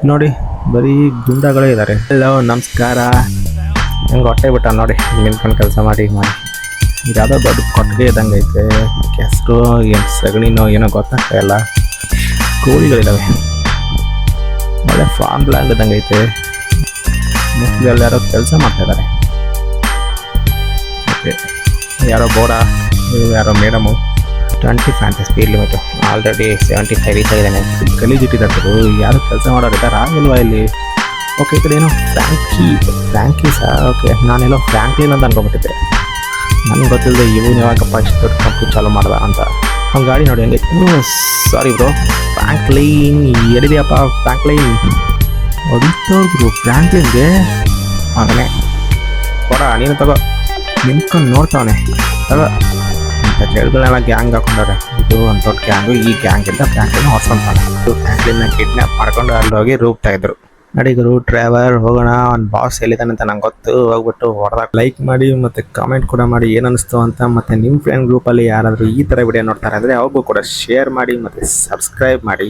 ನೋಡಿ ಬರೀ ಗುಂಡಗಳೇ ಇದ್ದಾರೆ. ಹಲೋ ನಮಸ್ಕಾರ. ಹೆಂಗೆ ಹೊಟ್ಟೆ ಬಿಟ್ಟ ನೋಡಿ ನಿಂತ್ಕೊಂಡು ಕೆಲಸ ಮಾಡಿ ಇದು ಯಾವುದೋ ದೊಡ್ಡ ಕೊಟ್ಟಿಗೆ ಇದ್ದಂಗೆ ಐತೆ. ಕೆಸರು ಏನು ಸಗಣಿನೋ ಏನೋ ಗೊತ್ತಾಗ್ತಾ ಇಲ್ಲ. ಕೋಳಿಗಳಿದ್ದಾವೆ. ಒಳ್ಳೆ ಫಾರ್ಮ್ ಲ್ಯಾಂಡ್ ಇದ್ದಂಗೆ ಐತೆ. ಮುಖ್ಯದಲ್ಲಿ ಯಾರೋ ಕೆಲಸ ಮಾಡ್ತಾಯಿದ್ದಾರೆ. ಓಕೆ, ಯಾರೋ ಬೋಡ, ಯಾರೋ madam. 20 fancy speed limit already 75 reach ಆಗಿದ್ದಾನೆ. ಗಲೀಜಿಟ್ಟಿದ್ದಾರೆ. ಯಾರು ಕೆಲಸ ಮಾಡೋರಿದ್ದಾರೆ ಆಗಿಲ್ವಾ ಇಲ್ಲಿ? ಓಕೆ, ಈ ಕಡೆ ಏನೋ ಫ್ರ್ಯಾಂಕೀಸಾ? ಓಕೆ, ನಾನೆಲ್ಲೋ ಫ್ರ್ಯಾಂಕ್ಲಿನ್ ಅಂತ ಅನ್ಕೊಂಡ್ಬಿಟ್ಟಿದ್ದೆ. ನನಗೆ ಗೊತ್ತಿಲ್ಲದೆ ಇವನು ಯಾವಾಗಪ್ಪ ಇಷ್ಟು ದೊಡ್ಡ ಕಂಪ್ನಿ ಚಾಲೂ ಮಾಡ್ದ ಅಂತ. ಅವ್ನ ಗಾಡಿ ನೋಡಿ ಹಂಗೆ. ಸಾರಿ ಬ್ರೋ, ಫ್ರ್ಯಾಂಕ್ಲಿನ್ ಎಲ್ಲಿದೆಯಪ್ಪ? ಫ್ರ್ಯಾಂಕ್ಲಿನ್ ಹೊಡಿತೋಗ್ರು ಫ್ರ್ಯಾಂಕ್ಲಿನ್ಗೆ. ಅವನೇ ಕೊಡ, ನೀನು ತಗೋ. ನಿಂತ್ಕೊಂಡು ನೋಡ್ತಾವನೆ. ತಗೋ ಅಂತ ಚೆಡ್ಗಳನ್ನೆಲ್ಲ ಗ್ಯಾಂಗ್ ಹಾಕೊಂಡವ್ರೆ. ಇದು ಒಂದು ದೊಡ್ಡ ಗ್ಯಾಂಗು. ಈ ಗ್ಯಾಂಗಿಂದ ಫ್ರ್ಯಾಂಕ್ಲಿನ್ ಹೊಡ್ಸ್ಕೊಂತಾನೆ. ಫ್ರ್ಯಾಂಕ್ಲಿನ್ನ ಕಿಡ್ನಾಪ್ ಮಾಡ್ಕೊಂಡು ಅಲ್ಲಿ ಹೋಗಿ ರೂಬ್ತಾ ಇದ್ರು. ನಡಿಗರು ಡ್ರೈವರ್ ಹೋಗೋಣ, ಅವ್ನ ಬಾಸ್ ಎಲ್ಲಿದ್ದಾನೆ ಅಂತ ನಂಗೆ ಗೊತ್ತು. ಹೋಗ್ಬಿಟ್ಟು ಹೊಡೆದಾಗ ಲೈಕ್ ಮಾಡಿ ಮತ್ತು ಕಾಮೆಂಟ್ ಕೂಡ ಮಾಡಿ ಏನು ಅನಿಸ್ತು ಅಂತ. ಮತ್ತು ನಿಮ್ಮ ಫ್ರೆಂಡ್ ಗ್ರೂಪಲ್ಲಿ ಯಾರಾದರೂ ಈ ಥರ ವಿಡಿಯೋ ನೋಡ್ತಾರೆ ಅಂದರೆ ಅವ್ರಿಗೂ ಕೂಡ ಶೇರ್ ಮಾಡಿ ಮತ್ತು ಸಬ್ಸ್ಕ್ರೈಬ್ ಮಾಡಿ.